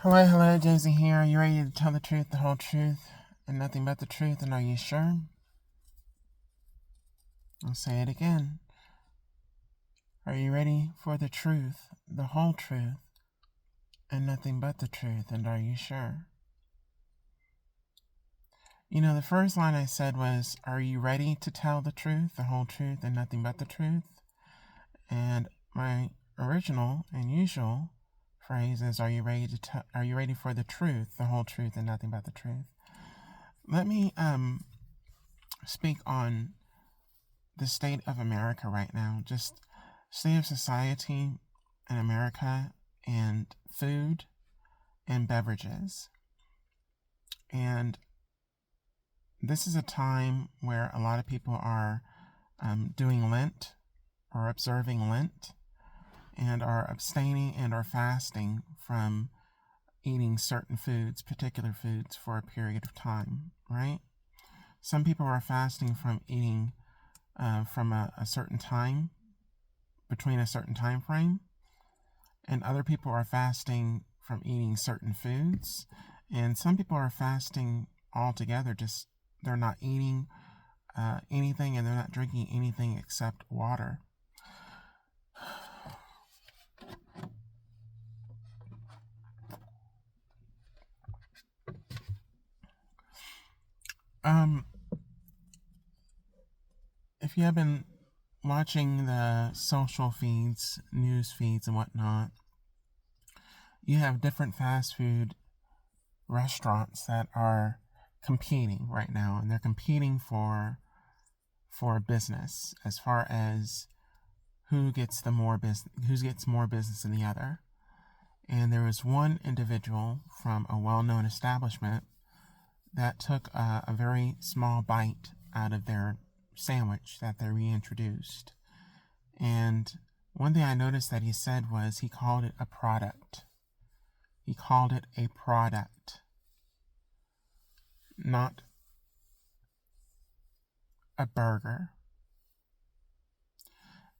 Hello, Josie here. Are you ready to tell the truth, the whole truth, and nothing but the truth? And are you sure? I'll say it again. Are you ready for the truth, the whole truth, and nothing but the truth? And are you sure? The first line I said was, are you ready to tell the truth, the whole truth, and nothing but the truth? And my original and usual phrase is, are you ready for the truth, the whole truth, and nothing but the truth? Let me speak on the state of America right now, just state of society in America, and food and beverages. And this is a time where a lot of people are doing Lent or observing Lent and are abstaining and are fasting from eating certain foods, particular foods, for a period of time, right? Some people are fasting from eating from a certain time, between a certain time frame, and other people are fasting from eating certain foods, and some people are fasting altogether. Just they're not eating anything, and they're not drinking anything except water. If you have been watching the social feeds, news feeds, and whatnot, you have different fast food restaurants that are competing right now, and they're competing for business as far as who gets more business than the other. And there was one individual from a well-known establishment that took a very small bite out of their sandwich that they reintroduced. And one thing I noticed that he said was he called it a product. He called it a product, not a burger.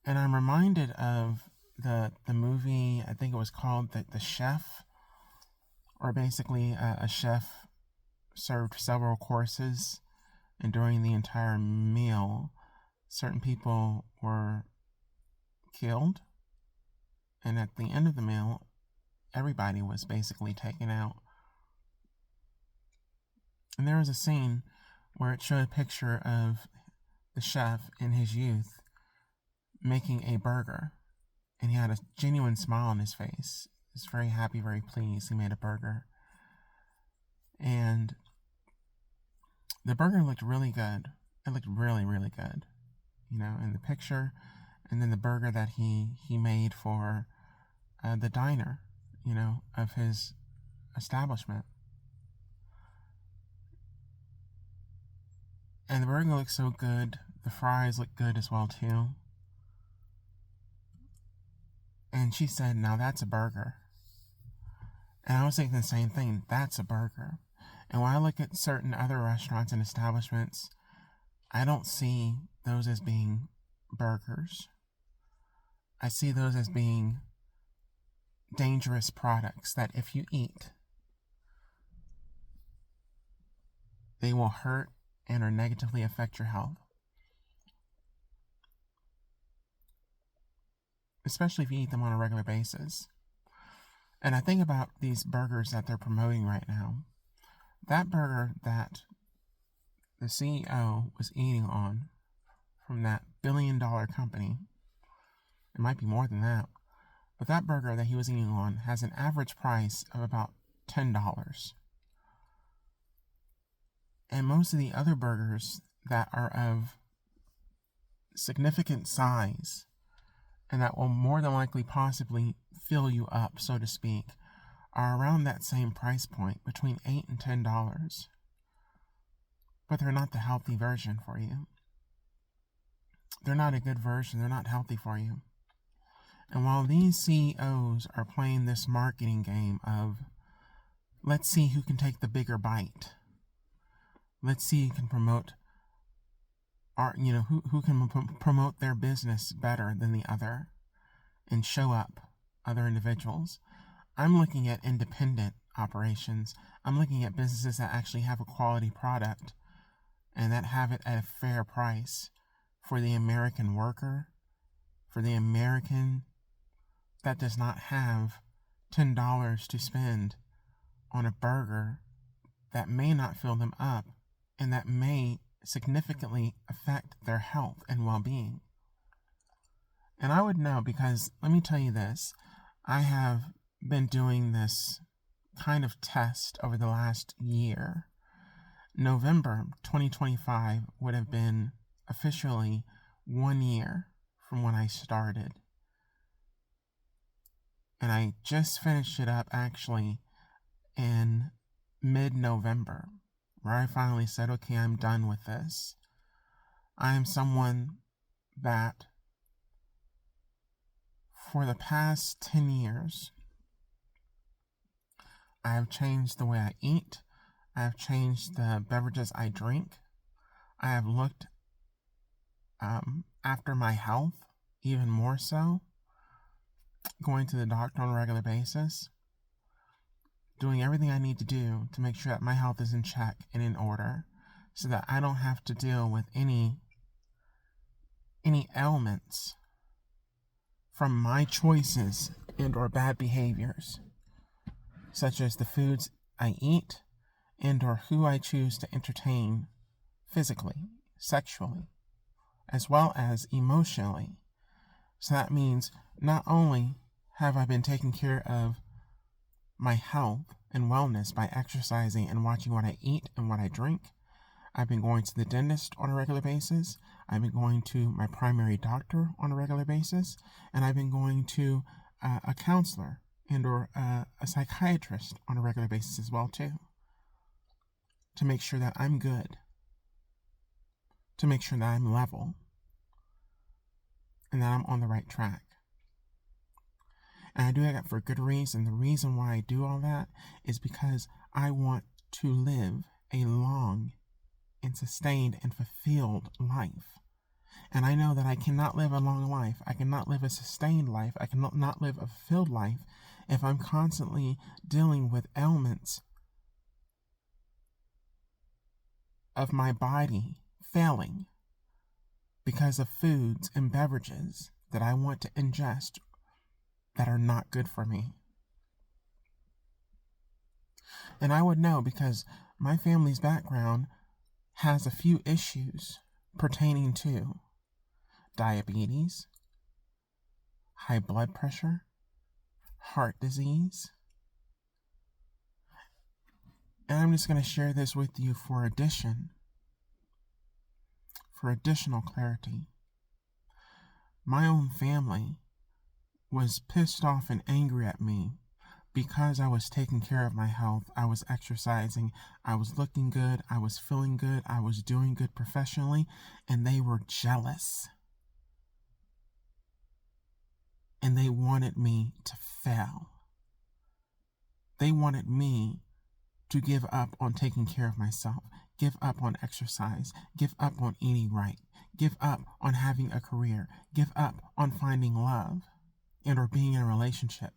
And I'm reminded of the movie, I think it was called The Chef, or basically a chef served several courses, and during the entire meal, certain people were killed, and at the end of the meal, everybody was basically taken out. And there was a scene where it showed a picture of the chef in his youth making a burger, and he had a genuine smile on his face. He was very happy, very pleased. He made a burger, and the burger looked really good. It looked really, really good, in the picture. And then the burger that he made for the diner, of his establishment. And the burger looked so good. The fries looked good as well, too. And she said, now that's a burger. And I was thinking the same thing. That's a burger. And when I look at certain other restaurants and establishments, I don't see those as being burgers. I see those as being dangerous products that if you eat, they will hurt and or negatively affect your health. Especially if you eat them on a regular basis. And I think about these burgers that they're promoting right now. That burger that the CEO was eating on from that billion-dollar company, it might be more than that, but that burger that he was eating on has an average price of about $10. And most of the other burgers that are of significant size and that will more than likely possibly fill you up, so to speak, are around that same price point, between $8 and $10. But they're not the healthy version for you. They're not a good version. They're not healthy for you. And while these CEOs are playing this marketing game of, let's see who can take the bigger bite. Let's see who can promote who can promote their business better than the other and show up other individuals. I'm looking at independent operations. I'm looking at businesses that actually have a quality product and that have it at a fair price for the American worker, for the American that does not have $10 to spend on a burger that may not fill them up and that may significantly affect their health and well-being. And I would know because, let me tell you this, I have been doing this kind of test over the last year. November 2025 would have been officially 1 year from when I started. And I just finished it up actually in mid-November, where I finally said, okay, I'm done with this. I am someone that for the past 10 years, I have changed the way I eat. I have changed the beverages I drink. I have looked after my health even more so, going to the doctor on a regular basis, doing everything I need to do to make sure that my health is in check and in order so that I don't have to deal with any ailments from my choices and or bad behaviors, such as the foods I eat and or who I choose to entertain physically, sexually, as well as emotionally. So that means not only have I been taking care of my health and wellness by exercising and watching what I eat and what I drink, I've been going to the dentist on a regular basis, I've been going to my primary doctor on a regular basis, and I've been going to a counselor and or a psychiatrist on a regular basis as well too, to make sure that I'm good, to make sure that I'm level, and that I'm on the right track. And I do that for a good reason. The reason why I do all that is because I want to live a long and sustained and fulfilled life. And I know that I cannot live a long life. I cannot live a sustained life. I cannot not live a fulfilled life if I'm constantly dealing with ailments of my body failing because of foods and beverages that I want to ingest that are not good for me. And I would know because my family's background has a few issues pertaining to diabetes, high blood pressure, heart disease. And I'm just going to share this with you for additional clarity. My own family was pissed off and angry at me because I was taking care of my health. I was exercising, I was looking good, I was feeling good, I was doing good professionally, and they were jealous. And they wanted me to fail. They wanted me to give up on taking care of myself, give up on exercise, give up on eating right, give up on having a career, give up on finding love and or being in a relationship,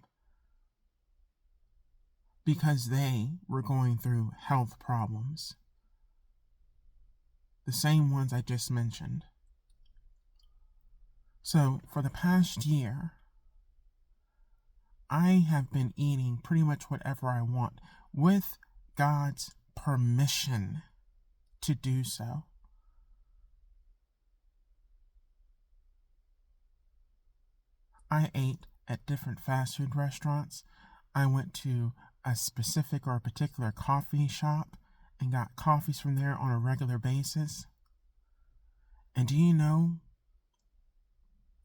because they were going through health problems, the same ones I just mentioned. So for the past year, I have been eating pretty much whatever I want with God's permission to do so. I ate at different fast food restaurants. I went to a specific or a particular coffee shop and got coffees from there on a regular basis. And do you know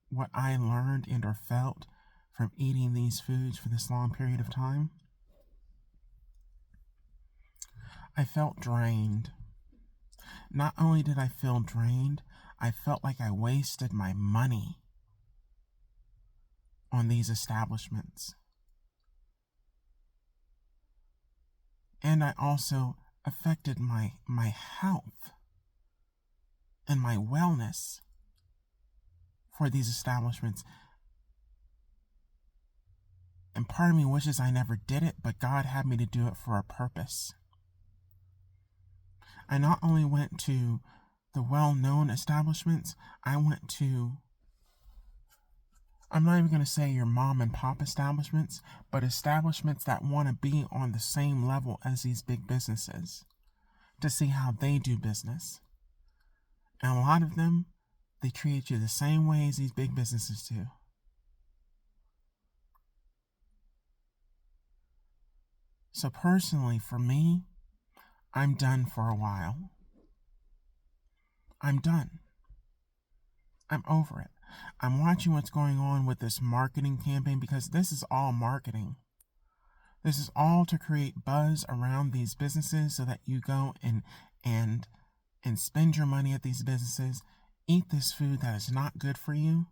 what I learned and or felt from eating these foods for this long period of time? I felt drained. Not only did I feel drained, I felt like I wasted my money on these establishments. And I also affected my health and my wellness for these establishments. And part of me wishes I never did it, but God had me to do it for a purpose. I not only went to the well-known establishments, I went to, I'm not even going to say your mom and pop establishments, but establishments that want to be on the same level as these big businesses to see how they do business. And a lot of them, they treat you the same way as these big businesses do. So personally, for me, I'm done for a while. I'm done. I'm over it. I'm watching what's going on with this marketing campaign because this is all marketing. This is all to create buzz around these businesses so that you go and spend your money at these businesses, eat this food that is not good for you,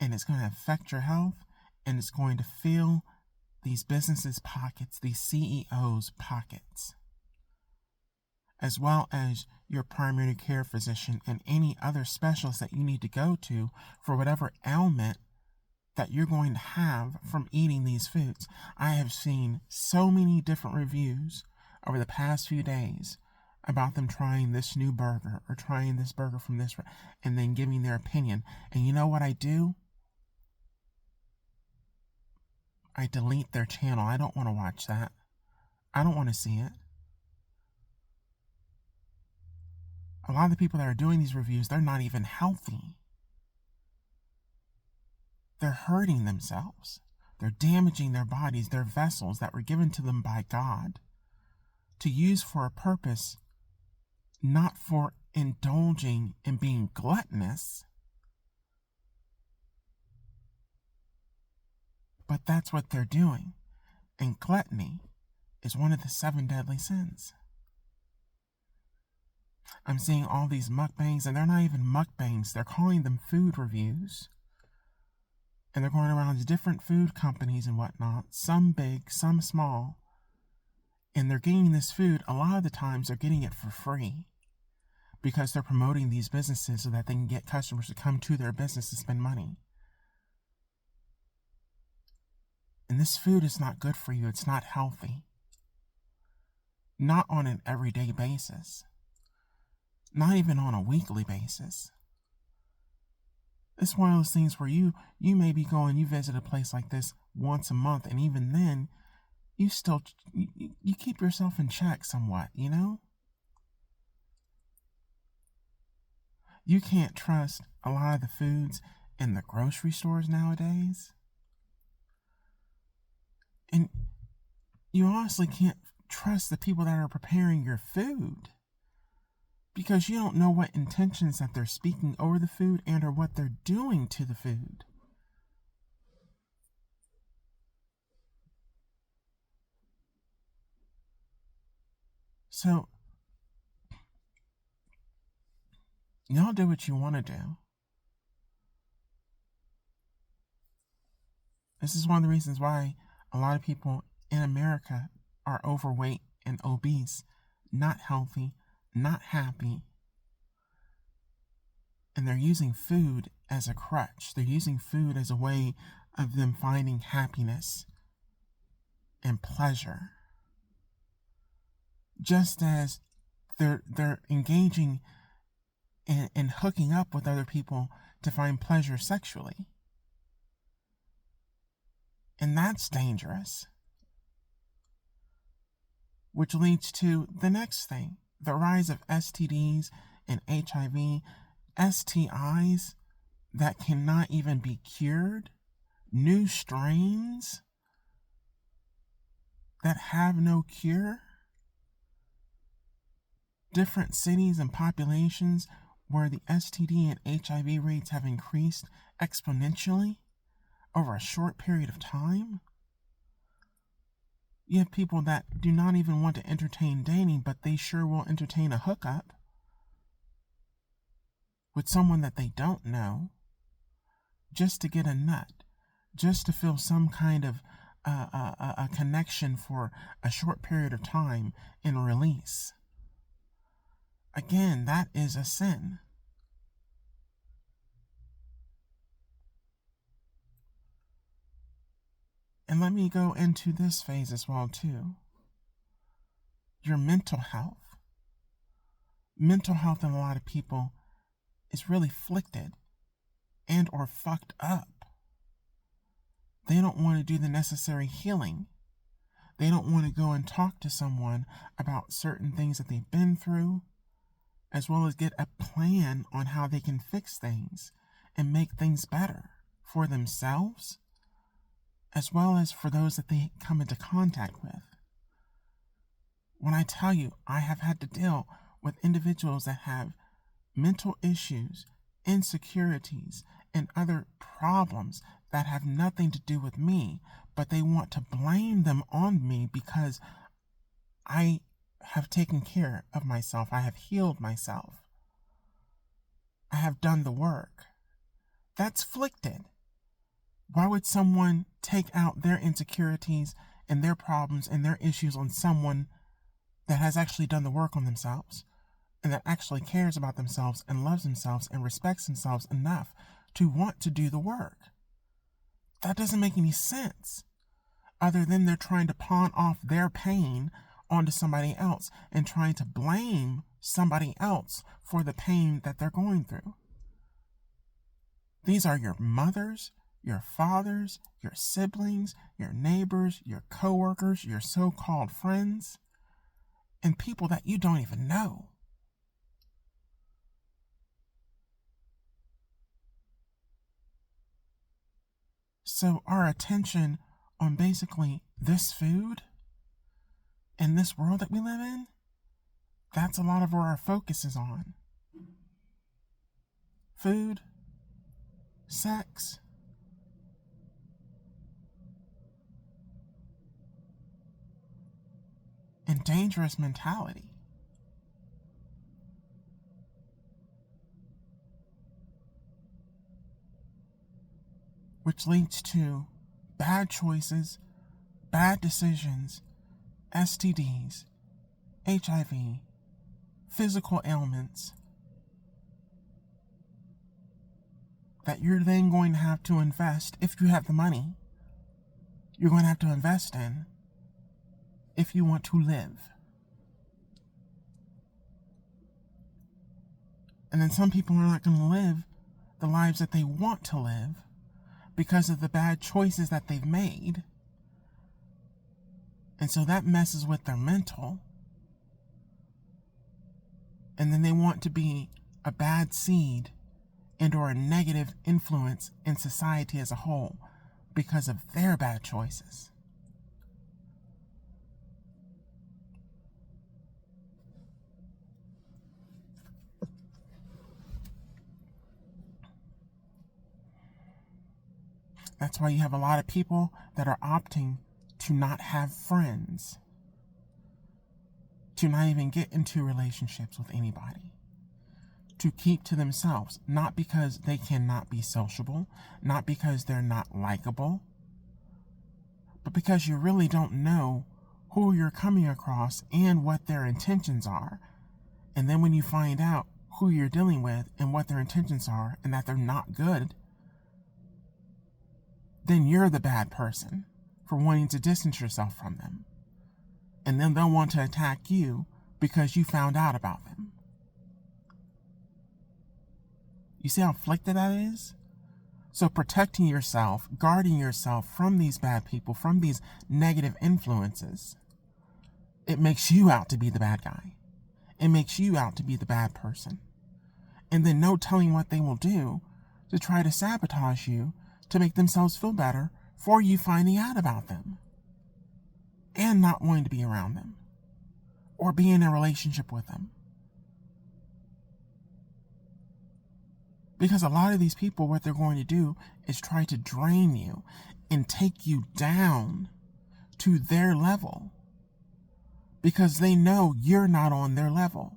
and it's going to affect your health, and it's going to fill these businesses' pockets, these CEOs' pockets, as well as your primary care physician and any other specialist that you need to go to for whatever ailment that you're going to have from eating these foods. I have seen so many different reviews over the past few days about them trying this new burger or trying this burger from this, and then giving their opinion. And you know what I do? I delete their channel. I don't want to watch that. I don't want to see it. A lot of the people that are doing these reviews, they're not even healthy. They're hurting themselves. They're damaging their bodies, their vessels that were given to them by God to use for a purpose, not for indulging and being gluttonous. But that's what they're doing. And gluttony is one of the 7 deadly sins. I'm seeing all these mukbangs, and they're not even mukbangs. They're calling them food reviews. And they're going around to different food companies and whatnot, some big, some small. And they're getting this food, a lot of the times they're getting it for free because they're promoting these businesses so that they can get customers to come to their business to spend money. And this food is not good for you. It's not healthy. Not on an everyday basis. Not even on a weekly basis. It's one of those things where you may be going, you visit a place like this once a month, and even then, you still, you keep yourself in check somewhat, you know? You can't trust a lot of the foods in the grocery stores nowadays. And you honestly can't trust the people that are preparing your food, because you don't know what intentions that they're speaking over the food and or what they're doing to the food. So, y'all do what you want to do. This is one of the reasons why a lot of people in America are overweight and obese, not healthy, not happy. And they're using food as a crutch. They're using food as a way of them finding happiness and pleasure. Just as they're engaging and hooking up with other people to find pleasure sexually. And that's dangerous. Which leads to the next thing, the rise of STDs and HIV, STIs that cannot even be cured, new strains that have no cure, different cities and populations where the STD and HIV rates have increased exponentially over a short period of time. You have people that do not even want to entertain dating, but they sure will entertain a hookup with someone that they don't know just to get a nut, just to feel some kind of a connection for a short period of time and release. Again, that is a sin. And let me go into this phase as well, too. Your mental health. Mental health in a lot of people is really afflicted and or fucked up. They don't want to do the necessary healing. They don't want to go and talk to someone about certain things that they've been through, as well as get a plan on how they can fix things and make things better for themselves, as well as for those that they come into contact with. When I tell you, I have had to deal with individuals that have mental issues, insecurities, and other problems that have nothing to do with me, but they want to blame them on me because I have taken care of myself. I have healed myself. I have done the work. That's afflicted. Why would someone take out their insecurities and their problems and their issues on someone that has actually done the work on themselves and that actually cares about themselves and loves themselves and respects themselves enough to want to do the work? That doesn't make any sense, other than they're trying to pawn off their pain onto somebody else and trying to blame somebody else for the pain that they're going through. These are your mothers, your fathers, your siblings, your neighbors, your coworkers, your so-called friends, and people that you don't even know. So our attention on basically this food and this world that we live in, that's a lot of where our focus is on. Food, sex, and dangerous mentality. Which leads to bad choices, bad decisions, STDs, HIV, physical ailments that you're then going to have to invest, if you have the money, you're going to have to invest in if you want to live. And then some people are not going to live the lives that they want to live because of the bad choices that they've made. And so that messes with their mental. And then they want to be a bad seed and or a negative influence in society as a whole because of their bad choices. That's why you have a lot of people that are opting to not have friends, to not even get into relationships with anybody, to keep to themselves, not because they cannot be sociable, not because they're not likable, but because you really don't know who you're coming across and what their intentions are. And then when you find out who you're dealing with and what their intentions are and that they're not good, then you're the bad person for wanting to distance yourself from them. And then they'll want to attack you because you found out about them. You see how afflicted that is? So protecting yourself, guarding yourself from these bad people, from these negative influences, it makes you out to be the bad guy. It makes you out to be the bad person. And then no telling what they will do to try to sabotage you to make themselves feel better for you finding out about them and not wanting to be around them or be in a relationship with them. Because a lot of these people, what they're going to do is try to drain you and take you down to their level because they know you're not on their level.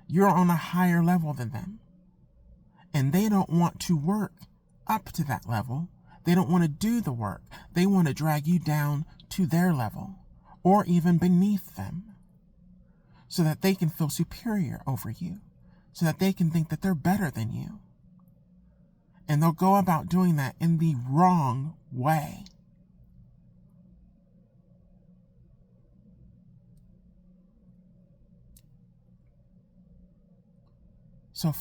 You're on a higher level than them. And they don't want to work up to that level. They don't want to do the work. They want to drag you down to their level or even beneath them so that they can feel superior over you, so that they can think that they're better than you. And they'll go about doing that in the wrong way. So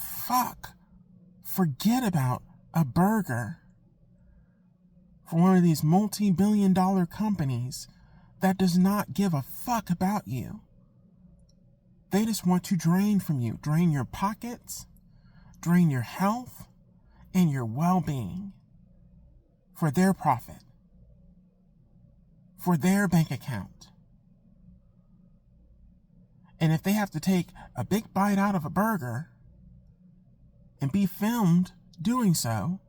forget about a burger for one of these multi-billion-dollar companies that does not give a fuck about you. They just want to drain from you, drain your pockets, drain your health, and your well-being for their profit, for their bank account. And if they have to take a big bite out of a burger and be filmed doing so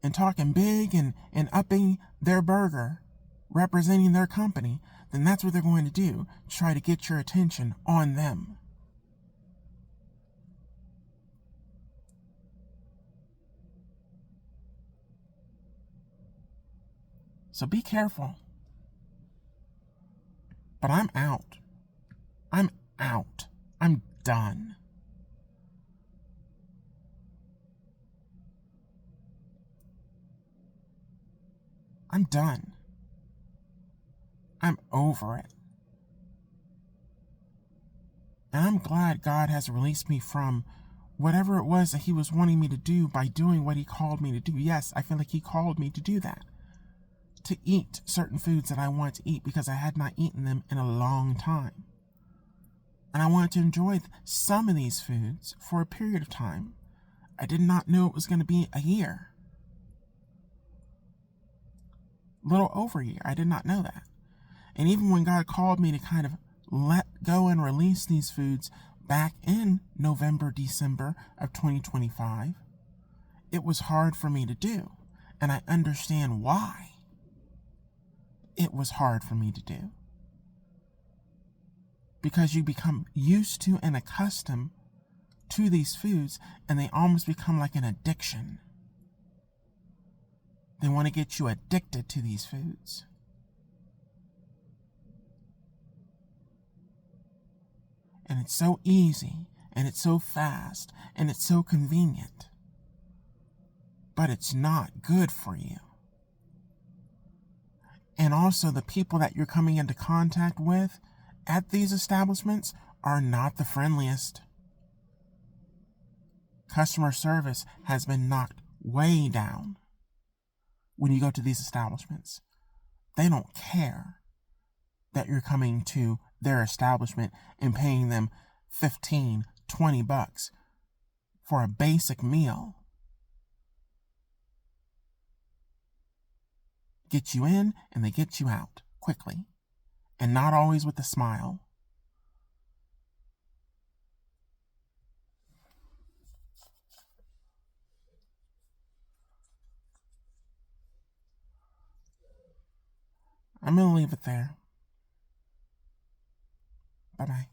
and talking big and upping their burger, representing their company, then that's what they're going to do, try to get your attention on them. So be careful. But I'm out. I'm out. I'm done. I'm done. I'm over it. And I'm glad God has released me from whatever it was that He was wanting me to do by doing what He called me to do. Yes, I feel like He called me to do that. To eat certain foods that I wanted to eat because I had not eaten them in a long time. And I wanted to enjoy some of these foods for a period of time. I did not know it was going to be a year. A little over a year. I did not know that. And even when God called me to kind of let go and release these foods back in November, December of 2025, it was hard for me to do. And I understand why it was hard for me to do. Because you become used to and accustomed to these foods, and they almost become like an addiction. They want to get you addicted to these foods. And it's so easy, and it's so fast, and it's so convenient. But it's not good for you. And also, the people that you're coming into contact with at these establishments are not the friendliest. Customer service has been knocked way down when you go to these establishments. They don't care that you're coming to their establishment and paying them $15, $20 for a basic meal. Get you in and they get you out quickly, and not always with a smile. I'm going to leave it there. Bye-bye.